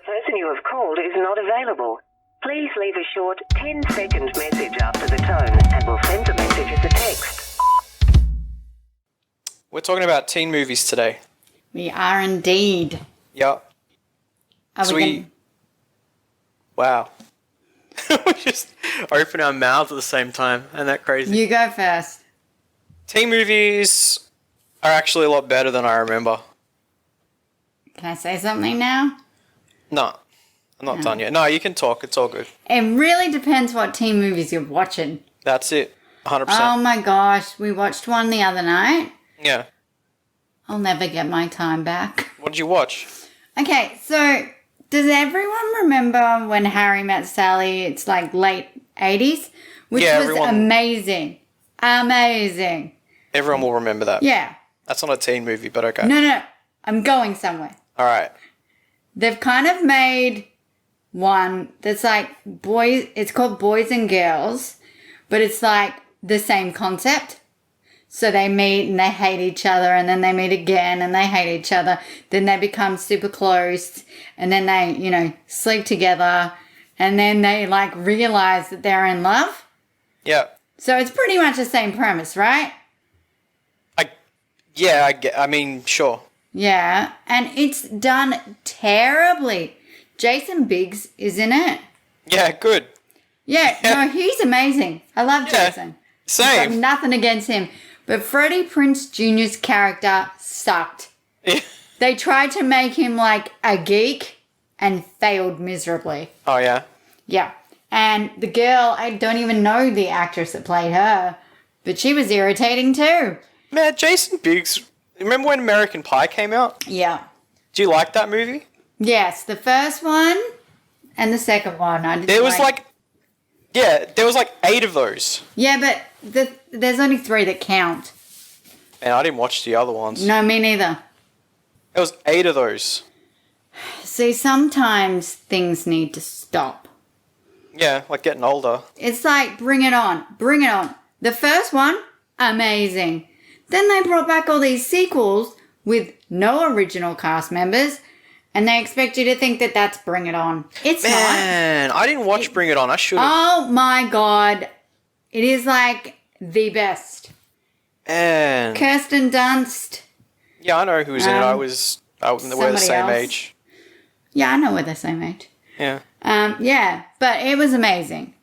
person you have called is not available. Please leave a short 10-second message after the tone and we'll send the message as a text. We're talking about teen movies today. We are indeed. Yep. Wow. We just open our mouths at the same time. Isn't that crazy? You go first. Teen movies are actually a lot better than I remember. Can I say something now? No. I'm not done yet. No, you can talk. It's all good. It really depends what teen movies you're watching. That's it. 100%. Oh my gosh, we watched one the other night. Yeah. I'll never get my time back. What did you watch? Okay, so does everyone remember when Harry Met Sally? It's like late 80s, which was amazing. Amazing. Everyone will remember that. Yeah. That's not a teen movie, but okay. No. I'm going somewhere. All right. They've kind of made one that's like boys. It's called Boys and Girls, but it's like the same concept. So they meet and they hate each other, and then they meet again and they hate each other. Then they become super close, and then they, sleep together, and then they like realize that they're in love. Yeah. So it's pretty much the same premise, right? Sure. Yeah, and it's done terribly. Jason Biggs is in it. Yeah, good. Yeah, no, he's amazing. I love Jason. Same. I've got nothing against him. But Freddie Prinze Jr.'s character sucked. They tried to make him like a geek and failed miserably. Oh, yeah? Yeah. And the girl, I don't even know the actress that played her, but she was irritating too. Man, Jason Biggs, remember when American Pie came out? Yeah. Do you like that movie? Yes, the first one and the second one. There was like 8 of those. Yeah, but there's only 3 that count. And I didn't watch the other ones. No, me neither. There was 8 of those. See, sometimes things need to stop. Yeah, like getting older. It's like, bring it on. Bring it on. The first one, amazing. Then they brought back all these sequels with no original cast members, and they expect you to think that that's Bring It On. It's not. Man, I didn't watch Bring It On. I should have. Oh my God. It is like the best. Man. Kirsten Dunst. Yeah, I know who's in it. We're the same age. Yeah, I know we're the same age. Yeah. Yeah, but it was amazing.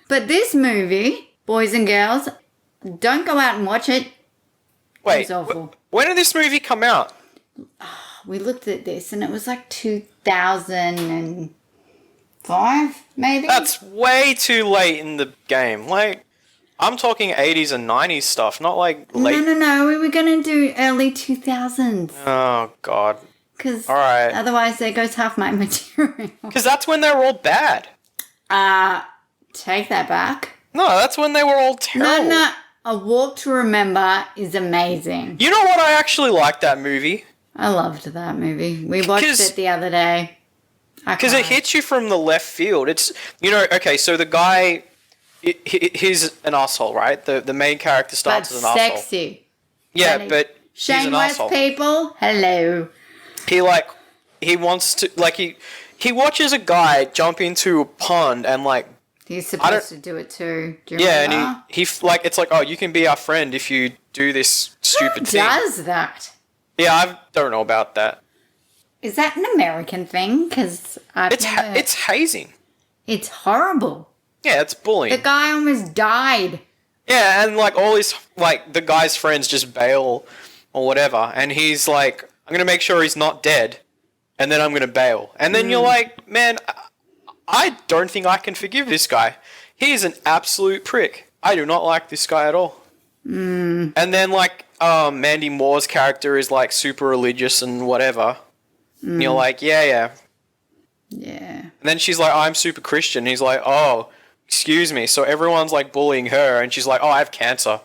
But this movie, Boys and Girls, don't go out and watch it. Wait, it was awful. When did this movie come out? We looked at this and it was like 2005, maybe? That's way too late in the game. Like, I'm talking 80s and 90s stuff, not like late. No. We were going to do early 2000s. Oh, God. Because right. Otherwise there goes half my material. Because that's when they were all bad. Take that back. No, that's when they were all terrible. No. A Walk to Remember is amazing. You know what? I actually liked that movie. I loved that movie. We watched it the other day. Because it hits you from the left field. It's, okay, so the guy, he's an asshole, right? The main character starts as an asshole. But sexy. Yeah, but Shane he's an West asshole. People, hello. He wants to, he watches a guy jump into a pond and, he's supposed to do it too. Do you remember? And he it's like, oh, you can be our friend if you do this stupid thing. Who does that? Yeah, I don't know about that. Is that an American thing? Because it's hazing. It's horrible. Yeah, it's bullying. The guy almost died. Yeah, and all his the guy's friends just bail or whatever, and he's like, I'm gonna make sure he's not dead, and then I'm gonna bail. And then you're like, man, I don't think I can forgive this guy. He is an absolute prick. I do not like this guy at all. And then Mandy Moore's character is super religious and whatever. And you're like, yeah. Yeah. And then she's like, I'm super Christian. And he's like, oh, excuse me. So everyone's bullying her, and she's like, oh, I have cancer.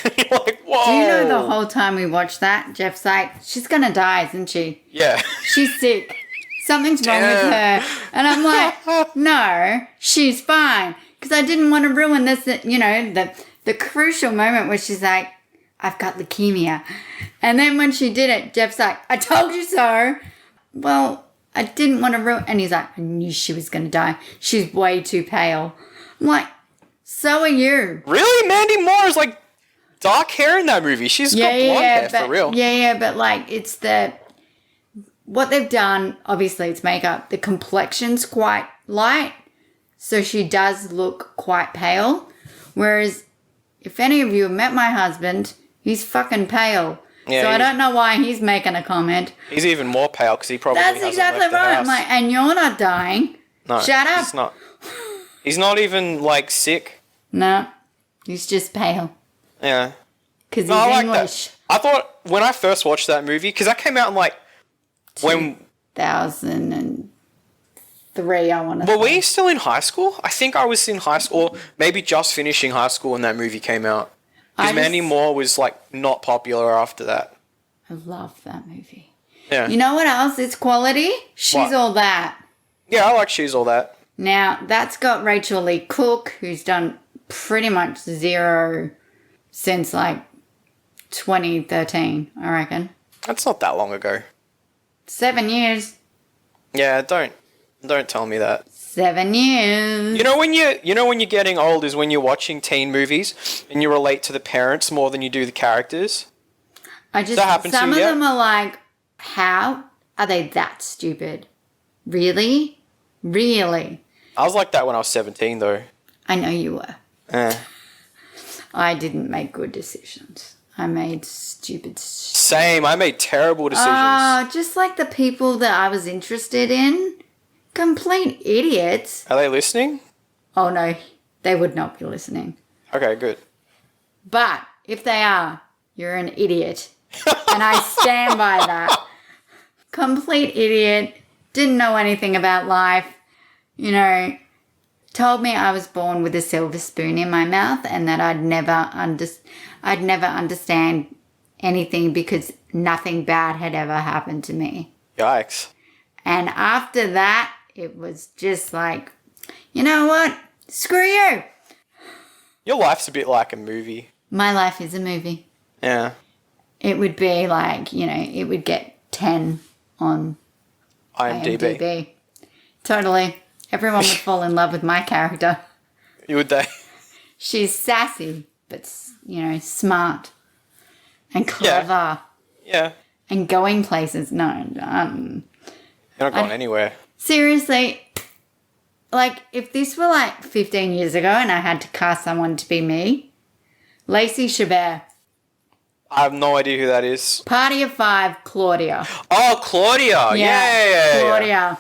You're like, whoa. Do you know the whole time we watched that, Jeff's like, she's gonna die, isn't she? Yeah. She's sick. Something's wrong with her. And I'm like, no, she's fine. Because I didn't want to ruin this, the crucial moment where she's like, I've got leukemia. And then when she did it, Jeff's like, I told you so. Well, I didn't want to ruin. And he's like, I knew she was going to die. She's way too pale. I'm like, so are you. Really? Mandy Moore is like dark hair in that movie. She's got blonde hair for real. Yeah, but like it's what they've done, obviously it's makeup. The complexion's quite light, so she does look quite pale. Whereas if any of you have met my husband, he's fucking pale. Yeah, so I don't know why he's making a comment. He's even more pale because he probably That's hasn't exactly left the right. house. I'm like, and you're not dying. No, shut up. He's not. He's not even like sick. No, he's just pale. Yeah. Because he's English. That. I thought when I first watched that movie, because that came out in like 2003, I want to say. Were we still in high school? I think I was in high school, or maybe just finishing high school when that movie came out. Because Mandy Moore was like not popular after that. I love that movie. Yeah. You know what else is quality? She's All That. Yeah, I like She's All That. Now, that's got Rachel Lee Cook, who's done pretty much zero since like 2013, I reckon. That's not that long ago. 7 years. Yeah, don't tell me that. 7 years. You know when you're getting old is when you're watching teen movies and you relate to the parents more than you do the characters. Some of them are like, how are they that stupid? Really? Really? I was like that when I was 17 though. I know you were. Eh. I didn't make good decisions. I made stupid. Same. I made terrible decisions. Just like the people that I was interested in. Complete idiots. Are they listening? Oh no, they would not be listening. Okay, good. But if they are, you're an idiot. And I stand by that. Complete idiot. Didn't know anything about life. You know, told me I was born with a silver spoon in my mouth and that I'd never understand anything because nothing bad had ever happened to me. Yikes. And after that, it was just like, you know what? Screw you. Your life's a bit like a movie. My life is a movie. Yeah. It would be like, you know, it would get 10 on IMDb. Totally. Everyone would fall in love with my character. Would they? She's sassy, but, you know, smart and clever. Yeah. And going places. No, you're not going anywhere. Seriously, like, if this were like 15 years ago and I had to cast someone to be me, Lacey Chabert. I have no idea who that is. Party of Five, Claudia. Oh, Claudia. Yeah. Claudia.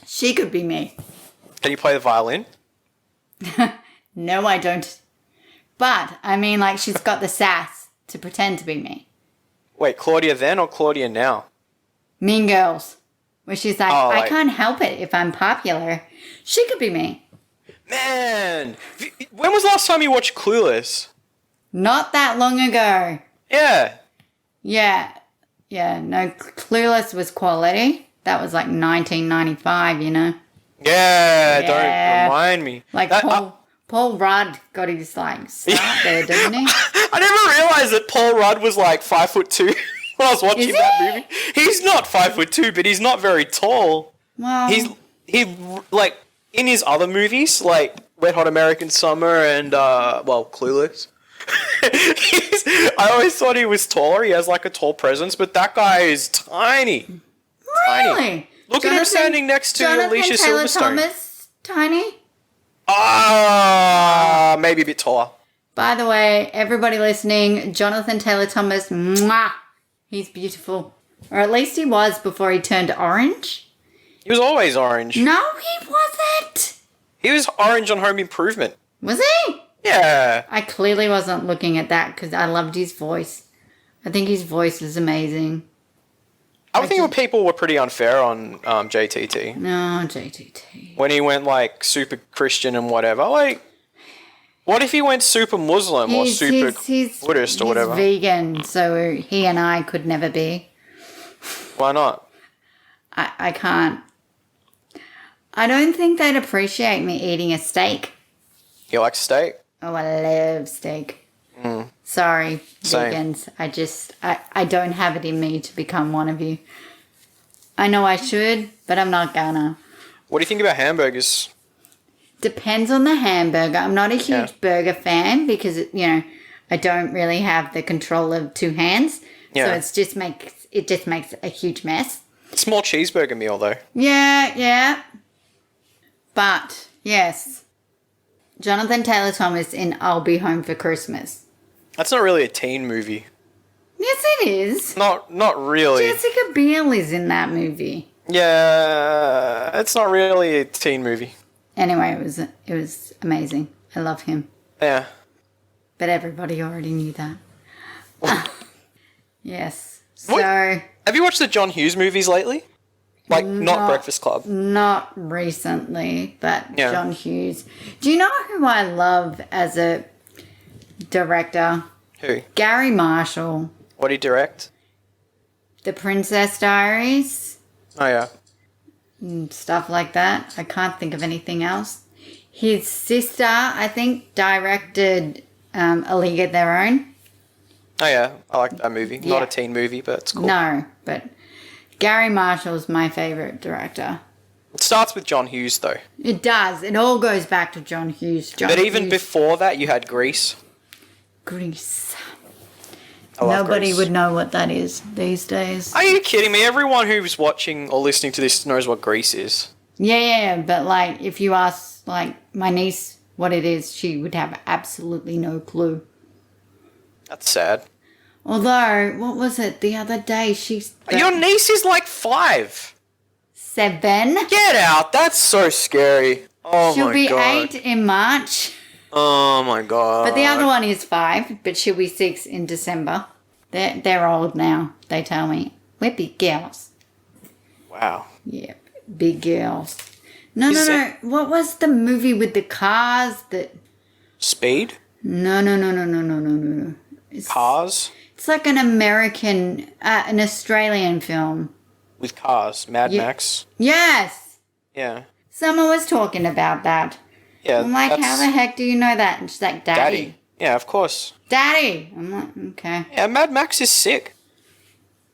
She could be me. Can you play the violin? No, I don't. But, I mean, like, she's got the sass to pretend to be me. Wait, Claudia then or Claudia now? Mean Girls. Where she's like, I can't help it if I'm popular. She could be me. Man, when was the last time you watched Clueless? Not that long ago. Yeah. Yeah, no, Clueless was quality. That was like 1995, you know? Yeah, don't remind me. Like Paul Rudd got his like start there, didn't he? I never realised that Paul Rudd was like 5'2" when I was watching that movie. He's not 5'2", but he's not very tall. Well, he like in his other movies, like Wet Hot American Summer and Clueless. I always thought he was taller. He has like a tall presence, but that guy is tiny. Really? Tiny. Look at her standing next to Alicia Silverstone. Thomas, tiny? Maybe a bit taller. By the way, everybody listening, Jonathan Taylor Thomas, mwah, he's beautiful. Or at least he was before he turned orange. He was always orange. No, he wasn't. He was orange on Home Improvement. Was he? Yeah. I clearly wasn't looking at that because I loved his voice. I think his voice was amazing. I would think people were pretty unfair on JTT. No, JTT. When he went like super Christian and whatever. Like, what if he went super Muslim or super Buddhist or whatever? He's vegan, so he and I could never be. Why not? I can't. I don't think they'd appreciate me eating a steak. You like steak? Oh, I love steak. Sorry, Same. vegans. I don't have it in me to become one of you. I know I should, but I'm not gonna. What do you think about hamburgers? Depends on the hamburger. I'm not a huge burger fan because, I don't really have the control of two hands. Yeah. So it just makes a huge mess. Small cheeseburger meal, though. Yeah. But, yes. Jonathan Taylor Thomas in I'll Be Home for Christmas. That's not really a teen movie. Yes, it is. Not really. Jessica Biel is in that movie. Yeah, it's not really a teen movie. Anyway, it was amazing. I love him. Yeah. But everybody already knew that. Yes. So... What? Have you watched the John Hughes movies lately? Like, not Breakfast Club. Not recently, but Yeah. John Hughes. Do you know who I love as a director? Who? Gary Marshall. What did he direct? The Princess Diaries. Oh, yeah. And stuff like that. I can't think of anything else. His sister, I think, directed A League of Their Own. Oh, yeah. I like that movie. Yeah. Not a teen movie, but it's cool. No, but Gary Marshall's my favourite director. It starts with John Hughes, though. It does. It all goes back to John Hughes. But even before that, you had Grease. Grease. I love Nobody Grease. would know what that is these days. Are you kidding me? Everyone who's watching or listening to this knows what Grease is. Yeah, but like if you ask like my niece what it is, she would have absolutely no clue. That's sad. Although, what was it the other day? Your niece is like 5. 7. Get out. That's so scary. Oh She'll my be god. 8 in March. Oh my god. But the other one is 5, but she'll be 6 in December. They're old now, they tell me. We're big girls. Wow. Yeah, big girls. No. What was the movie with the cars that... Speed? No. Cars? It's like an American, an Australian film. With cars. Mad Max? Yes! Yeah. Someone was talking about that. Yeah. I'm like, that's how the heck do you know that? And she's like, Daddy. Yeah, of course. Daddy! I'm like, okay. Yeah, Mad Max is sick.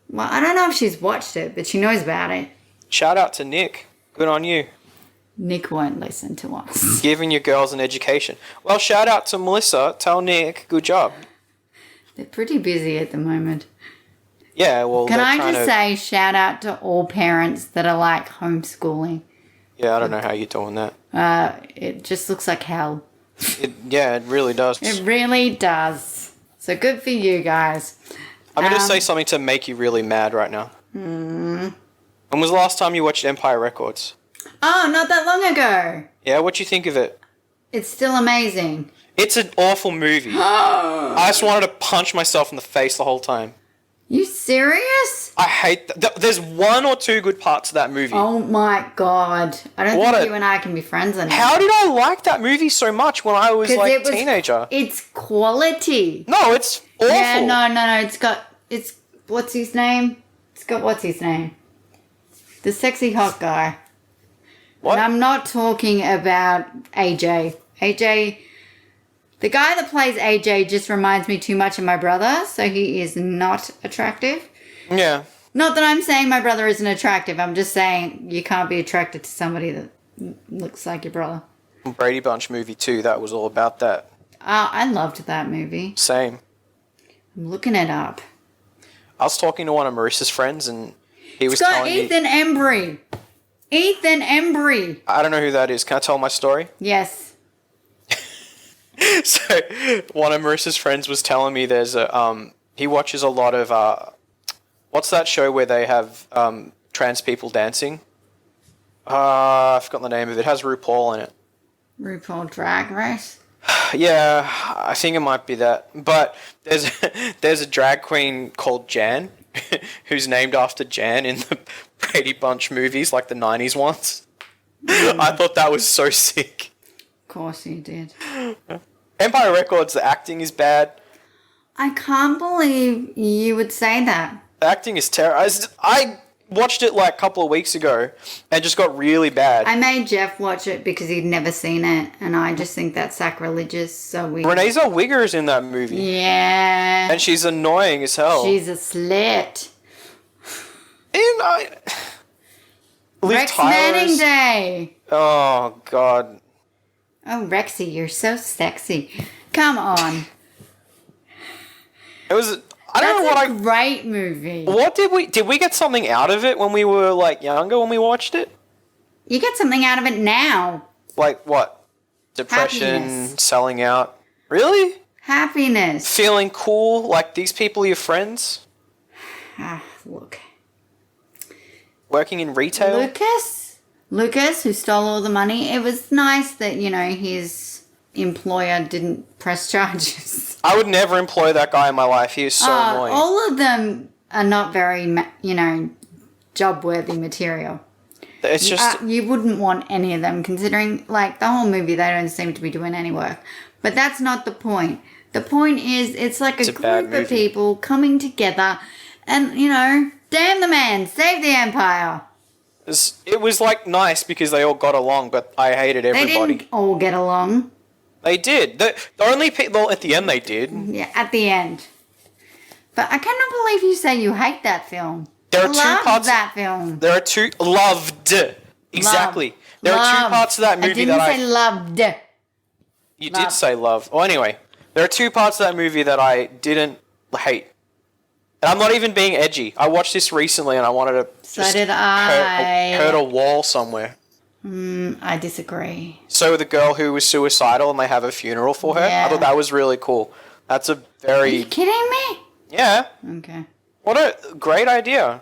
Well, I don't know if she's watched it, but she knows about it. Shout out to Nick. Good on you. Nick won't listen to us. Giving your girls an education. Well, shout out to Melissa. Tell Nick, good job. They're pretty busy at the moment. Yeah, well, Can they're I trying just to... say shout out to all parents that are like homeschooling. Yeah, I don't know how you're doing that. It just looks like hell. Yeah, it really does. It really does. So good for you guys. I'm going to say something to make you really mad right now. When was the last time you watched Empire Records? Oh, not that long ago. Yeah, what'd you think of it? It's still amazing. It's an awful movie. I just wanted to punch myself in the face the whole time. You serious? I hate that. There's 1 or 2 good parts of that movie. Oh my god. I don't think you and I can be friends anymore. How did I like that movie so much when I was like a teenager? It's quality. No, it's awful. Yeah, no. It's what's his name? It's got what's his name? The sexy hot guy. What? And I'm not talking about AJ. AJ, the guy that plays AJ just reminds me too much of my brother, so he is not attractive. Yeah. Not that I'm saying my brother isn't attractive. I'm just saying you can't be attracted to somebody that looks like your brother. Brady Bunch movie too. That was all about that. I loved that movie. Same. I'm looking it up. I was talking to one of Marissa's friends and he was It's got telling me... Ethan Embry. Ethan Embry. I don't know who that is. Can I tell my story? Yes. So, one of Marissa's friends was telling me there's a... he watches a lot of... what's that show where they have trans people dancing? I forgot the name of it. It has RuPaul in it. RuPaul Drag Race. Yeah, I think it might be that. But there's a drag queen called Jan, who's named after Jan in the Brady Bunch movies, like the 90s ones. I thought that was so sick. Of course you did. Empire Records, the acting is bad. I can't believe you would say that. The acting is terrible. I watched it like a couple of weeks ago and just got really bad. I made Jeff watch it because he'd never seen it, and I just think that's sacrilegious, so we... Renee Zellweger is in that movie. Yeah. And she's annoying as hell. She's a slut. And Liv Rex Manning Tyler's- Day. Oh God. Oh, Rexy, you're so sexy. Come on. It was. I don't know what That's a great movie. What did we get something out of it when we were like younger when we watched it? You get something out of it now. Like what? Depression, Happiness. selling out. Really? Happiness. Feeling cool? Like these people are your friends? Look. Working in retail? Lucas, who stole all the money. It was nice that, his employer didn't press charges. I would never employ that guy in my life. He is so annoying. All of them are not very, job-worthy material. It's just... You wouldn't want any of them, considering, the whole movie, they don't seem to be doing any work. But that's not the point. The point is, it's like a bad group of movie. people coming together and, damn the man, save the empire. It was nice because they all got along, but I hated They everybody. didn't all get along. They did. The only people at the end they did. Yeah, at the end. But I cannot believe you say you hate that film. There are I two love parts. that film. There are two loved. Exactly. There are two Loved. parts of that movie I that didn't say loved. You Love. did say love. Well, anyway, there are two parts of that movie that I didn't hate. And I'm not even being edgy. I watched this recently and I wanted to So did I. hurt a wall somewhere. I disagree. So the girl who was suicidal and they have a funeral for her. Yeah. I thought that was really cool. That's a Are you very... kidding me? Yeah. Okay. What a great idea.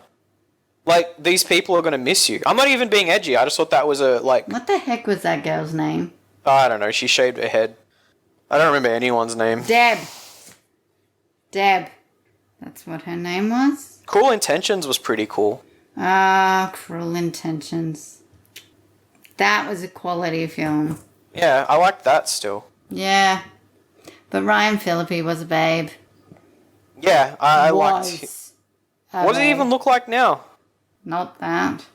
These people are going to miss you. I'm not even being edgy. I just thought that was What the heck was that girl's name? I don't know. She shaved her head. I don't remember anyone's name. Deb. That's what her name was? Cruel Intentions was pretty cool. Cruel Intentions. That was a quality film. Yeah, I liked that still. Yeah. But Ryan Phillippe was a babe. Yeah, I liked... Was What does he even look like now? Not that.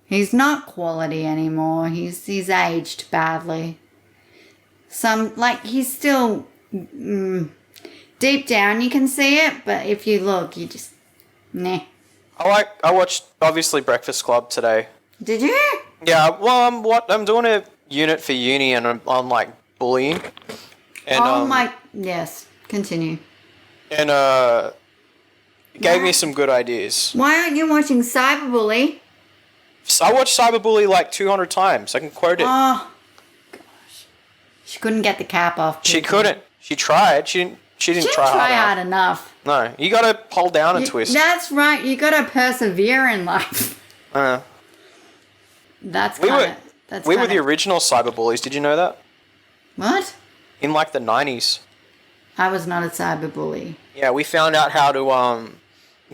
He's not quality anymore. He's aged badly. He's still... deep down you can see it, but if you look, you just... Nah. I watched, obviously, Breakfast Club today. Did you? Yeah, well, I'm doing a unit for uni and I'm on, bullying. And, Yes. Continue. And, it gave me some good ideas. Why aren't you watching Cyberbully? I watched Cyberbully 200 times. I can quote it. Oh, gosh. She couldn't get the cap off. She people. couldn't. She tried. She didn't She didn't try hard enough. No, you gotta hold down a twist. That's right. You got to persevere in life. That's we kind were of... we were the original cyberbullies. Did you know that? What? In the 90s. I was not a cyberbully. Yeah, we found out how to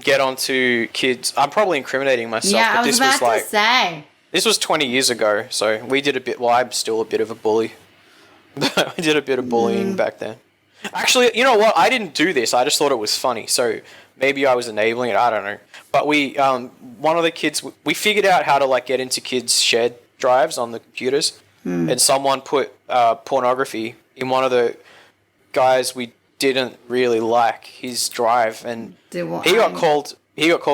get onto kids. I'm probably incriminating myself, Yeah, but I was this about was to say. this was 20 years ago. So we did a bit. Well, I'm still a bit of a bully. I did a bit of bullying back then. Actually, you know what? I didn't do this. I just thought it was funny. So maybe I was enabling it. I don't know. But we, one of the kids, we figured out how to get into kids' shared drives on the computers, and someone put pornography in one of the guys we didn't really like his drive, and he got called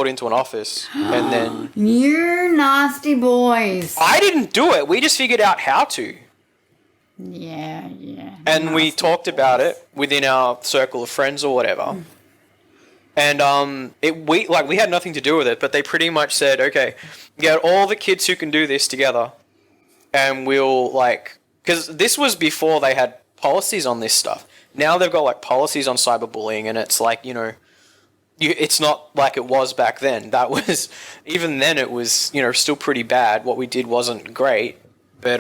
into an office, and then You nasty boys. I didn't do it. We just figured out how to. Yeah. And we talked about it within our circle of friends or whatever. And we had nothing to do with it, but they pretty much said, okay, get all the kids who can do this together, and we'll because this was before they had policies on this stuff. Now they've got policies on cyberbullying, and it's it's not like it was back then. That was even then it was still pretty bad. What we did wasn't great. But,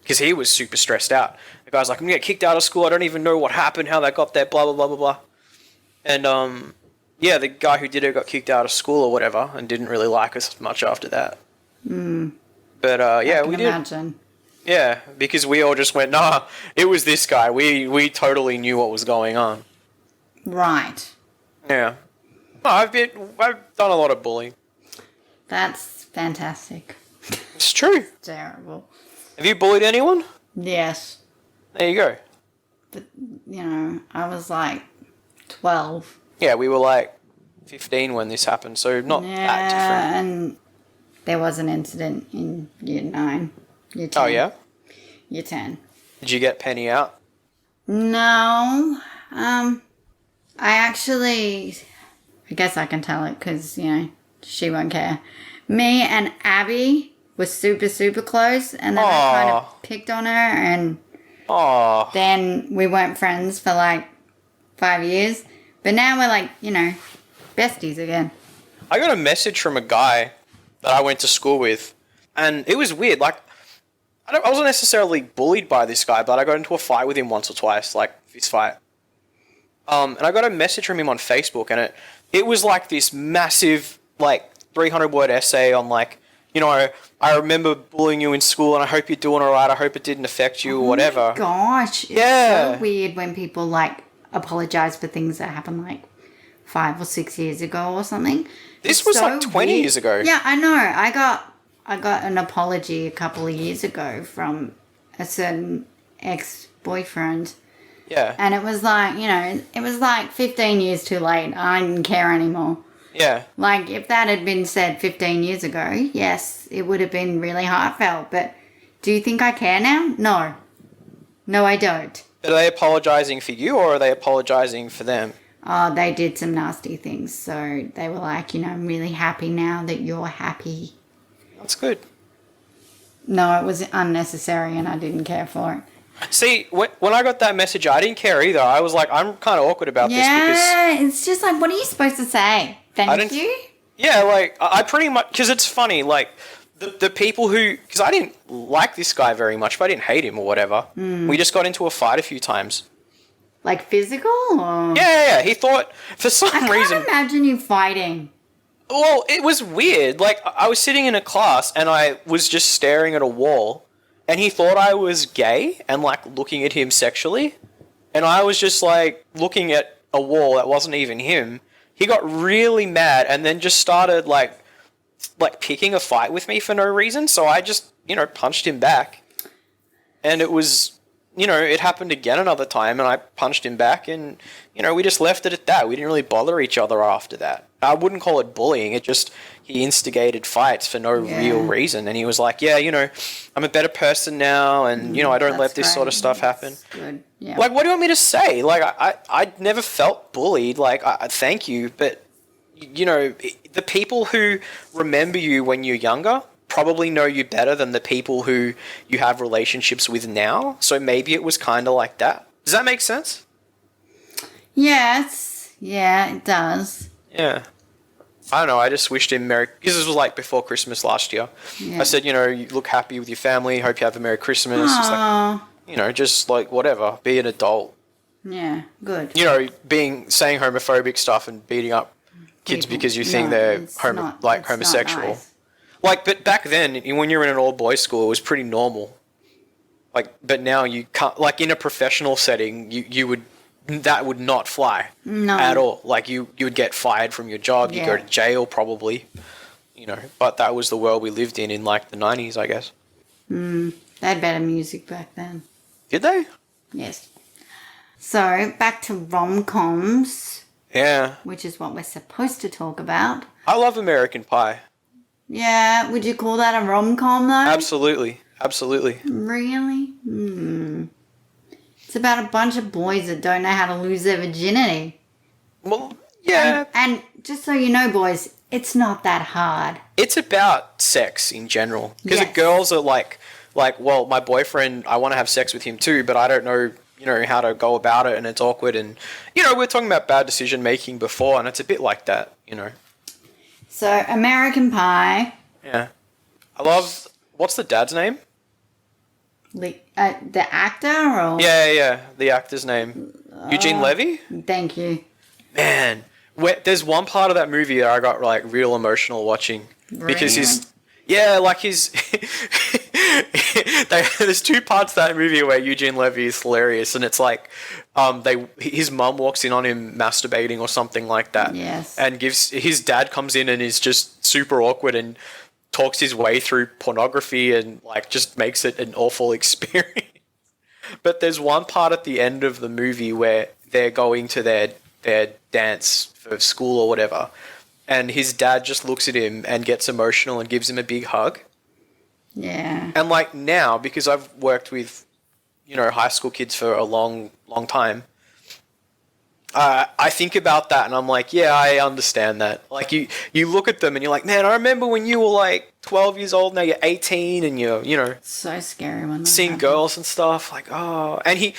because he was super stressed out. The guy's like, I'm going to get kicked out of school. I don't even know what happened, how that got there, blah, blah, blah, blah, blah. And, yeah, the guy who did it got kicked out of school or whatever and didn't really like us much after that. But, yeah, we did. Imagine. Yeah, because we all just went, nah, it was this guy. We totally knew what was going on. Right. Yeah. No, I've done a lot of bullying. That's fantastic. It's true. Terrible. Have you bullied anyone? Yes. There you go. But, I was 12. Yeah, we were 15 when this happened, so not that different. And there was an incident in year 9, year 10. Oh, yeah? Year 10. Did you get Penny out? No. I guess I can tell it because, she won't care. Me and Abby were super, super close, and then I kind of picked on her, and then we weren't friends for like 5 years. But now we're like, besties again. I got a message from a guy that I went to school with, and it was weird. Like, I wasn't necessarily bullied by this guy, but I got into a fight with him once or twice, like fist fight. And I got a message from him on Facebook, and it was like this massive, like 300-word essay on like, I remember bullying you in school, and I hope you're doing all right. I hope it didn't affect you or whatever. Oh my gosh, it's so weird when people like apologize for things that happened like 5 or 6 years ago or something. This was so like 20 years ago. Yeah, I know. I got an apology a couple of years ago from a certain ex-boyfriend. Yeah. And it was like, it was like 15 years too late. I didn't care anymore. Yeah. Like, if that had been said 15 years ago, yes, it would have been really heartfelt. But do you think I care now? No. No, I don't. Are they apologizing for you, or are they apologizing for them? Oh, they did some nasty things. So they were like, I'm really happy now that you're happy. That's good. No, it was unnecessary and I didn't care for it. See, when I got that message, I didn't care either. I was like, I'm kind of awkward about this because... Yeah, it's just like, what are you supposed to say? Thank you? Yeah, like, I pretty much... Because it's funny, like, the people who... Because I didn't like this guy very much, but I didn't hate him or whatever. We just got into a fight a few times. Like physical? Or... Yeah. He thought, for some reason... I can't imagine you fighting. Well, it was weird. Like, I was sitting in a class and I was just staring at a wall, and he thought I was gay and, like, looking at him sexually. And I was just, like, looking at a wall that wasn't even him. He got really mad and then just started, like picking a fight with me for no reason. So I just, punched him back. And it was, it happened again another time, and I punched him back, and, we just left it at that. We didn't really bother each other after that. I wouldn't call it bullying. It just, he instigated fights for no real reason. And he was like, I'm a better person now, and, I don't let this sort of stuff happen. Good. Yeah. Like, what do you want me to say? Like, I never felt bullied. Like, thank you. But, the people who remember you when you're younger probably know you better than the people who you have relationships with now. So maybe it was kind of like that. Does that make sense? Yes. Yeah, it does. Yeah. I don't know. I just wished him Merry... Because this was like before Christmas last year. Yeah. I said, you look happy with your family. Hope you have a Merry Christmas. Just like, just like whatever. Be an adult. Yeah, good. Saying homophobic stuff and beating up kids because you think they're homosexual. Nice. Like, but back then, when you were in an all-boys school, it was pretty normal. Like, but now you can't... Like, in a professional setting, you would... That would not fly at all. Like, you would get fired from your job. You'd go to jail, probably. But that was the world we lived in like, the 90s, I guess. They had better music back then. Did they? Yes. So, back to rom-coms. Yeah. Which is what we're supposed to talk about. I love American Pie. Yeah, would you call that a rom-com, though? Absolutely. Really? It's about a bunch of boys that don't know how to lose their virginity. Well, yeah. And just so you know, boys, it's not that hard. It's about sex in general. Because the girls are like, well, my boyfriend, I want to have sex with him too, but I don't know, how to go about it, and it's awkward. And, we're talking about bad decision making before, and it's a bit like that, So, American Pie. Yeah. I love... What's the dad's name? The actor, or... Yeah. The actor's name. Eugene Levy? Thank you. Man. There's one part of that movie that I got, like, real emotional watching. Really? Because his... Yeah, like his... There's two parts of that movie where Eugene Levy is hilarious, and it's like... his mum walks in on him masturbating or something like that. Yes. And his dad comes in and is just super awkward and talks his way through pornography and like just makes it an awful experience. But there's one part at the end of the movie where they're going to their dance for school or whatever, and his dad just looks at him and gets emotional and gives him a big hug. Yeah. And like now, because I've worked with, high school kids for a long, long time, I think about that and I'm like, yeah, I understand that. Like you look at them and you're like, man, I remember when you were like 12 years old, now you're 18 and you're, So scary when that seeing happens. girls and stuff. Like, oh, and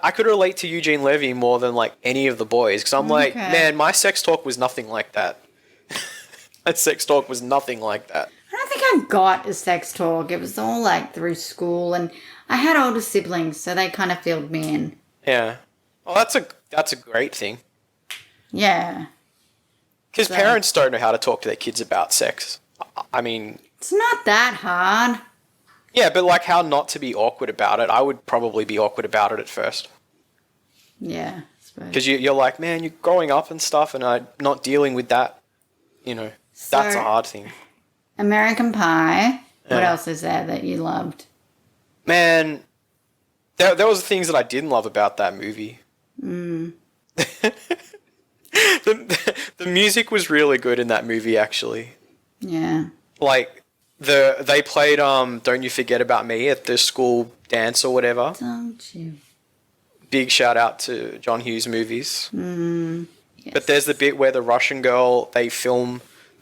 I could relate to Eugene Levy more than like any of the boys because I'm like, Okay. man, my sex talk was nothing like that. My sex talk was nothing like that. I don't think I got a sex talk. It was all like through school, and I had older siblings, so they kind of filled me in. Yeah. Well, that's a great thing. Yeah. Because So- parents don't know how to talk to their kids about sex. I mean, It's not that hard. yeah, but like how not to be awkward about it. I would probably be awkward about it at first. Yeah. I suppose. Because you're like, man, you're growing up and stuff and I'm not dealing with that. That's So- a hard thing. American Pie. What Yeah. else is there that you loved? Man, there was things that I didn't love about that movie. The music was really good in that movie, actually. Yeah. Like they played "Don't You Forget About Me" at the school dance or whatever. Don't you? Big shout out to John Hughes movies. Yes. But there's the bit where the Russian girl they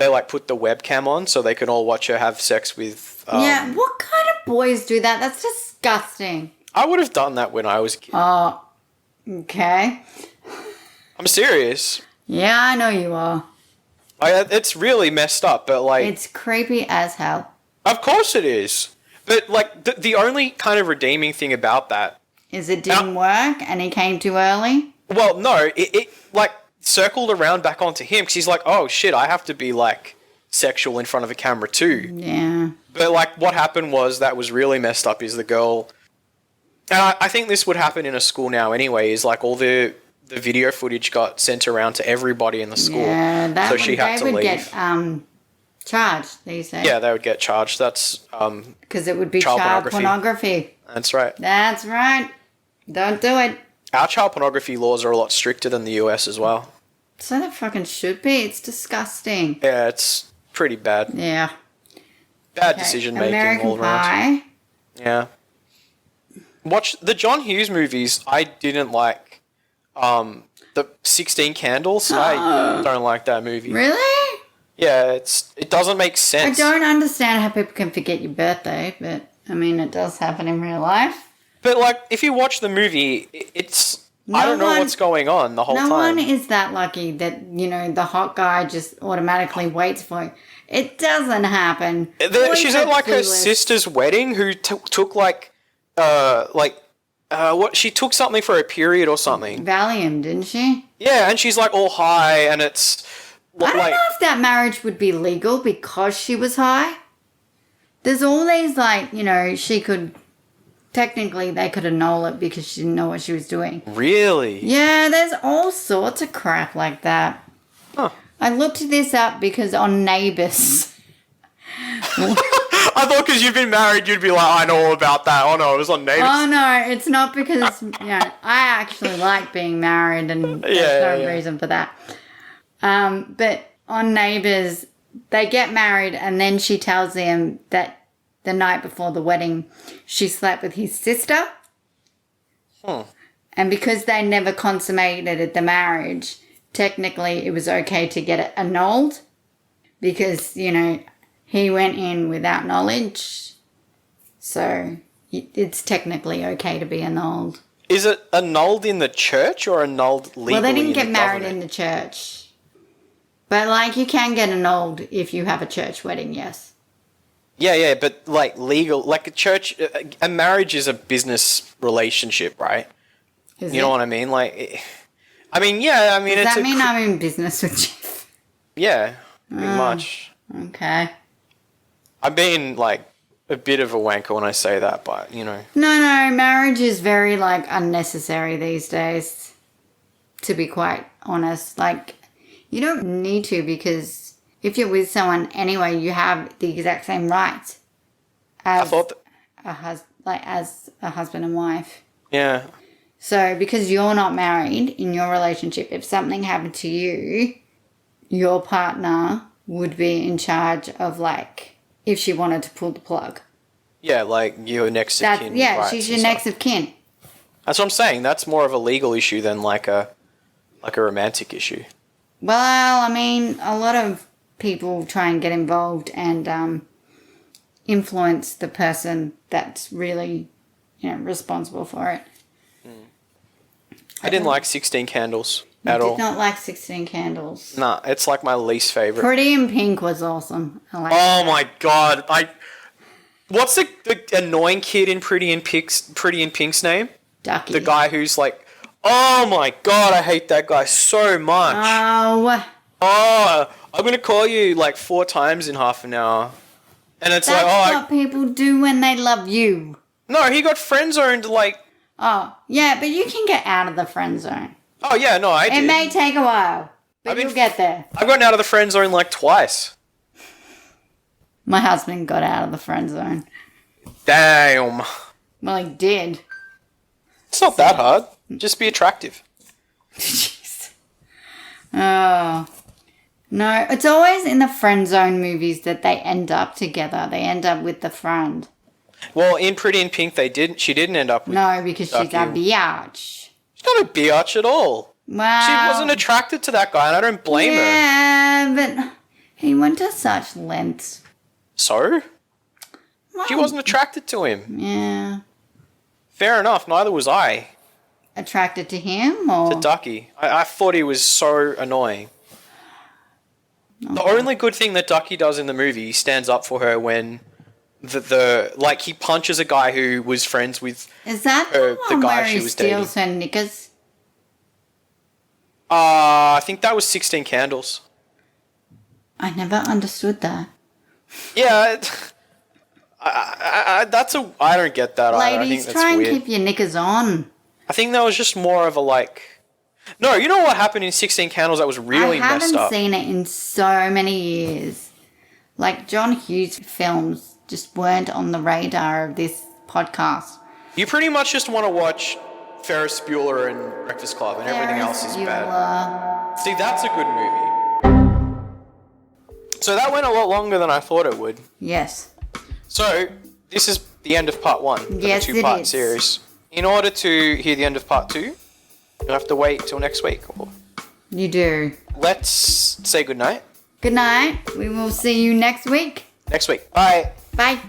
like put the webcam on so they can all watch her have sex with. Yeah. What kind of boys do that? That's disgusting. I would have done that when I was a kid. Oh. Okay. I'm serious. Yeah, I know you are. It's really messed up, but like, It's creepy as hell. of course it is. But like, the only kind of redeeming thing about that, Is it didn't work and he came too early? well, no, it like circled around back onto him because he's like, oh shit, I have to be like sexual in front of a camera too. Yeah. But like, what happened was that was really messed up. Is the girl, and I think this would happen in a school now anyway. Is like all the video footage got sent around to everybody in the school, Yeah, that so would, she had they to would leave. get charged these days. Yeah, they would get charged. That's Because it would be Child child pornography. pornography. that's right. That's right. Don't do it. Our child pornography laws are a lot stricter than the US as well. So that fucking should be. It's disgusting. Yeah, it's pretty bad. Yeah. Bad Okay, decision making American all around. Pie. Yeah. Watch the John Hughes movies. I didn't like. The 16 Candles. I don't like that movie. Really? Yeah, it doesn't make I sense. don't understand how people can forget your birthday, but I mean, it does happen in real life. But like, if you watch the movie, it's I don't know one- what's going on the whole No time. one is that lucky that, the hot guy just automatically waits for you. It doesn't happen. Boys She's are at like her clueless. sister's wedding who took what she took something for her period or something. Valium, didn't she? Yeah, and she's like all high, and it's I don't like know if that marriage would be legal because she was high. There's all these, she could... Technically, they could annul it because she didn't know what she was doing. really. Yeah, there's all sorts of crap like that. Huh. I looked this up because on Neighbours... I thought because you've been married, you'd be like, I know all about that. Oh no, it was on Neighbours. Oh no, it's not because I actually like being married, and there's no yeah. reason for that. But on Neighbours, they get married, and then she tells him that the night before the wedding, she slept with his sister, and because they never consummated the marriage, technically it was okay to get it annulled because he went in without knowledge, so it's technically okay to be annulled. Is it annulled in the church or annulled legally? Well, they didn't in get the married government? in the church. But, you can get annulled if you have a church wedding, yes. Yeah, but like legal, like a church, a marriage is a business relationship, right? Is You know what I mean? Like, I mean, yeah, I mean, Does it's that mean I'm in business with Jeff? yeah, pretty much. Okay. I'm being like a bit of a wanker when I say that, but No, marriage is very, unnecessary these days, to be quite honest. You don't need to because if you're with someone anyway, you have the exact same rights I as thought, as a husband and wife. yeah, So because you're not married in your relationship, if something happened to you, your partner would be in charge of, like, if she wanted to pull the plug. Yeah, like your next of kin. Yeah, she's your next of kin. That's what I'm saying. That's more of a legal issue than like a romantic issue. Well, I mean, a lot of people try and get involved and influence the person that's really, responsible for it. I didn't like 16 Candles at I all. did not like 16 Candles. Nah, it's like my least favorite. Pretty in Pink was awesome. I like Oh my god! What's the annoying kid in Pretty in Pink's name? Ducky. The guy who's like, oh my god, I hate that guy so much. Oh. Oh, I'm gonna call you like 4 times in half an hour, and it's That's like, what people do when they love you. No, he got friend zoned like. Oh, yeah, but you can get out of the friend zone. Oh yeah, no, I did. It may take a while, but you'll get there. I've gotten out of the friend zone like twice. My husband got out of the friend zone. Damn. Well, he did. It's not that hard. Just be attractive. Jeez. Oh. No, it's always in the friend zone movies that they end up together. They end up with the friend. Well, in Pretty in Pink, she didn't end up with No, because Ducky. she's a biatch. She's not a biatch at all. Well, She wasn't attracted to that guy, and I don't blame her. Yeah, but he went to such lengths. So? Well, She wasn't attracted to him. Yeah. Fair enough, neither was I. Attracted to him, or? To Ducky. I thought he was so annoying. The only good thing that Ducky does in the movie, he stands up for her when like he punches a guy who was friends with Is that the the one guy where she he was steals her knickers? I think that was 16 Candles. I never understood that. Yeah, I don't get that. I think Ladies, that's try and weird. keep your knickers on. I think that was just more of a like. No, you know what happened in 16 Candles that was really I messed up? haven't seen it in so many years. Like, John Hughes films just weren't on the radar of this podcast. You pretty much just want to watch Ferris Bueller and Breakfast Club, and everything else is bad. See, that's a good movie. So that went a lot longer than I thought it would. Yes. So, this is the end of part 1 of Yes, the it 2-part is. series. In order to hear the end of part 2, you'll have to wait till next week. You do. Let's say goodnight. Good night. We will see you next week. Next week. Bye. Bye.